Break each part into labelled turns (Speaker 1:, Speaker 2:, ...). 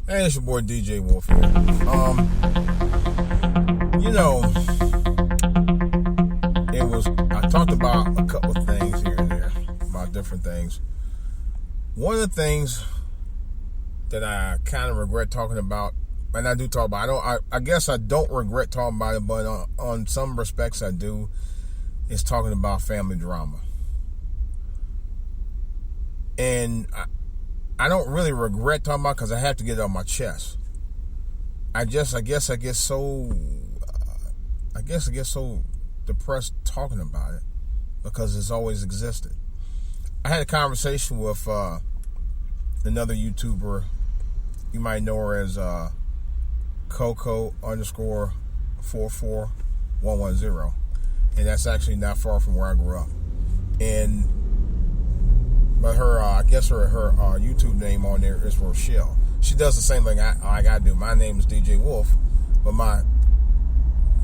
Speaker 1: Hey, it's your boy DJ Wolf here. I talked about a couple of things here and there, about different things. One of the things that I kind of regret talking about, and I do talk about, I guess I don't regret talking about it, but on some respects I do, is talking about family drama. And I don't really regret talking about it because I have to get it off my chest. I guess I get so depressed talking about it because it's always existed. I had a conversation with another YouTuber. You might know her as Coco_44110, and that's actually not far from where I grew up. But her, I guess her YouTube name on there is Rochelle. She does the same thing I do. My name is DJ Wolf, but my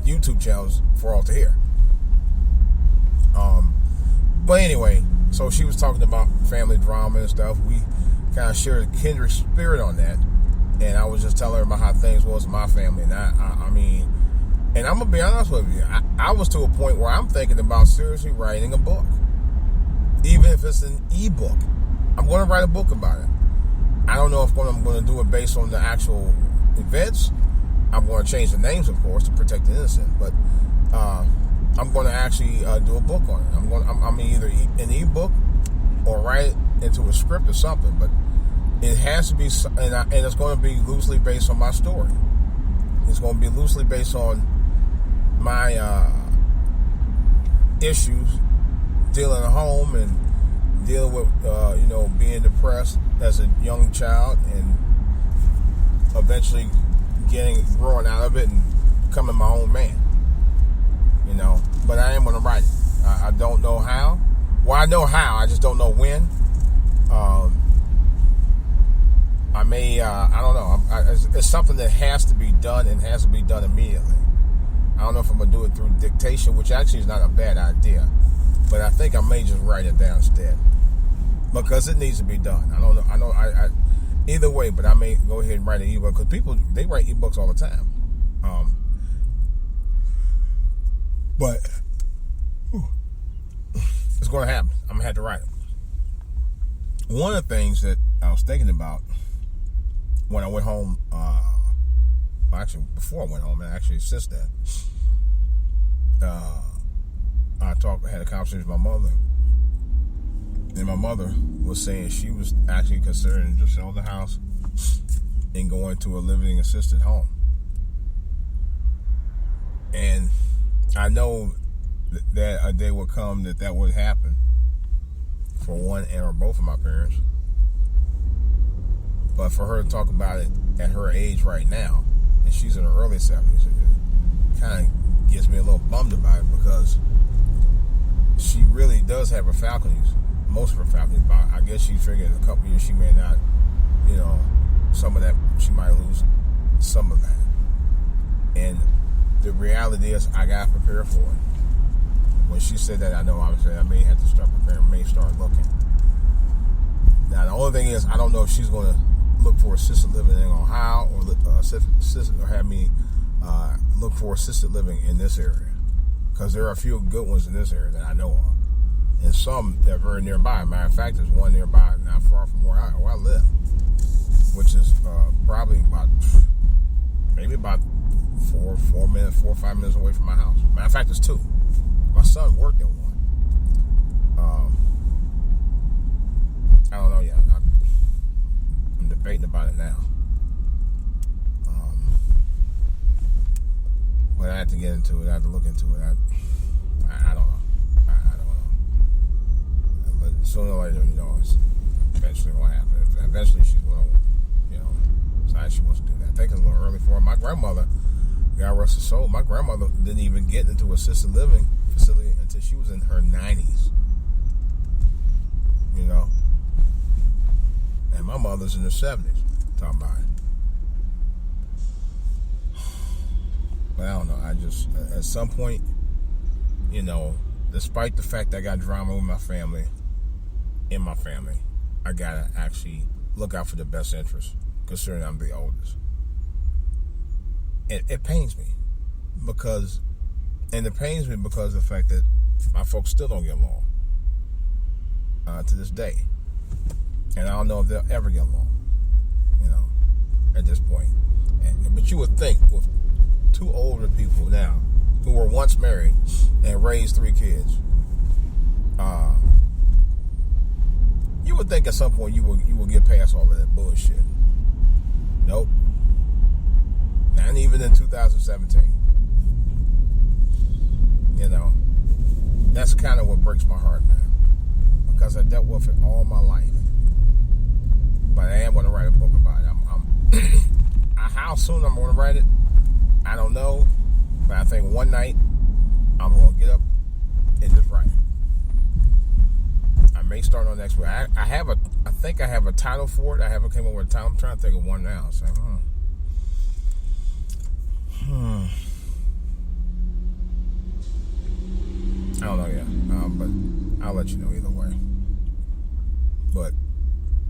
Speaker 1: YouTube channel is For All to Hear. But anyway, so she was talking about family drama and stuff. We kind of shared a kindred spirit on that, and I was just telling her about how things was in my family. And I mean, and I'm gonna be honest with you, I was to a point where I'm thinking about seriously writing a book. Even if it's an ebook, I'm going to write a book about it. I don't know if I'm going to do it based on the actual events. I'm going to change the names, of course, to protect the innocent. But I'm going to actually do a book on it. I'm either an ebook or write it into a script or something. But it has to be, and it's going to be loosely based on my story. It's going to be loosely based on my issues dealing at home and dealing with, being depressed as a young child and eventually growing out of it and becoming my own man. But I am going to write it. I don't know how. Well, I know how. I just don't know when. I don't know. It's something that has to be done and has to be done immediately. I don't know if I'm going to do it through dictation, which actually is not a bad idea. But I think I may just write it down instead because it needs to be done. I don't know. I either way, but I may go ahead and write an ebook because people, they write ebooks all the time. But it's going to happen. I'm gonna have to write it. One of the things that I was thinking about when I went home, actually before I went home, and actually since then, I had a conversation with my mother, and my mother was saying she was actually considering just selling the house and going to a living assisted home. And I know that a day would come that would happen for one and or both of my parents. But for her to talk about it at her age right now, and she's in her early 70s, it kind of gets me a little bummed about it because she really does have her faculties, most of her faculties. But I guess she figured in a couple years she may not, some of that, she might lose some of that. And the reality is I got prepared for it. When she said that, I know obviously I may have to start preparing, may start looking. Now, the only thing is I don't know if she's going to look for assisted living in Ohio or have me look for assisted living in this area. Because there are a few good ones in this area that I know of. And some that are very nearby. Matter of fact, there's one nearby not far from where I live. Which is probably about 4 or 5 minutes away from my house. Matter of fact, there's 2. My son worked in one. I don't know yet. I'm debating about it now. But I have to get into it. I have to look into it. I don't know. I don't know. But sooner or later, it's eventually going to happen. Eventually, she's going to, decide she wants to do that. I think it's a little early for her. My grandmother, God rest her soul, my grandmother didn't even get into assisted living facility until she was in her 90s. And my mother's in her 70s. Talking about it. But I don't know. I just, at some point, despite the fact that I got drama with my family, I gotta actually look out for the best interest considering I'm the oldest. It pains me because of the fact that my folks still don't get along to this day. And I don't know if they'll ever get along, at this point. But you would think with two older people now who were once married and raised 3 kids, you would think at some point you will get past all of that bullshit. Nope. Not even in 2017. That's kind of what breaks my heart, man. Because I dealt with it all my life. But I am going to write a book about it. How soon I'm going to write it, I don't know. But I think one night I'm going to get up and just write it. I may start on next week. I think I have a title for it. I haven't came up with a title. I'm trying to think of one now. So, I don't know yet, but I'll let you know either way. But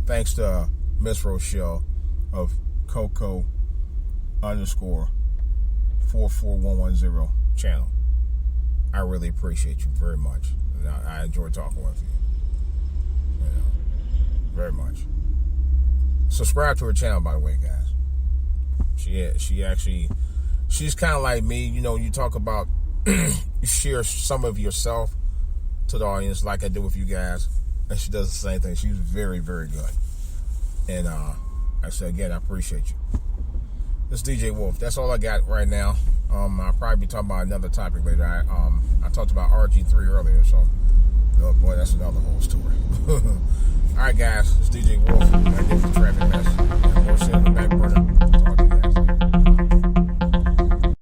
Speaker 1: thanks to Miss Rochelle of Coco_44110 channel. I really appreciate you very much. And I enjoy talking with you. Very much. Subscribe to her channel, by the way, guys. She's kind of like me. You talk about, you share some of yourself to the audience like I do with you guys. And she does the same thing. She's very, very good. And I said, again, I appreciate you. This is DJ Wolf. That's all I got right now. I'll probably be talking about another topic later. I talked about RG3 earlier, so oh boy, that's another whole story. All right, guys, it's DJ Wolf. I get the traffic mess. More shit in the back burner.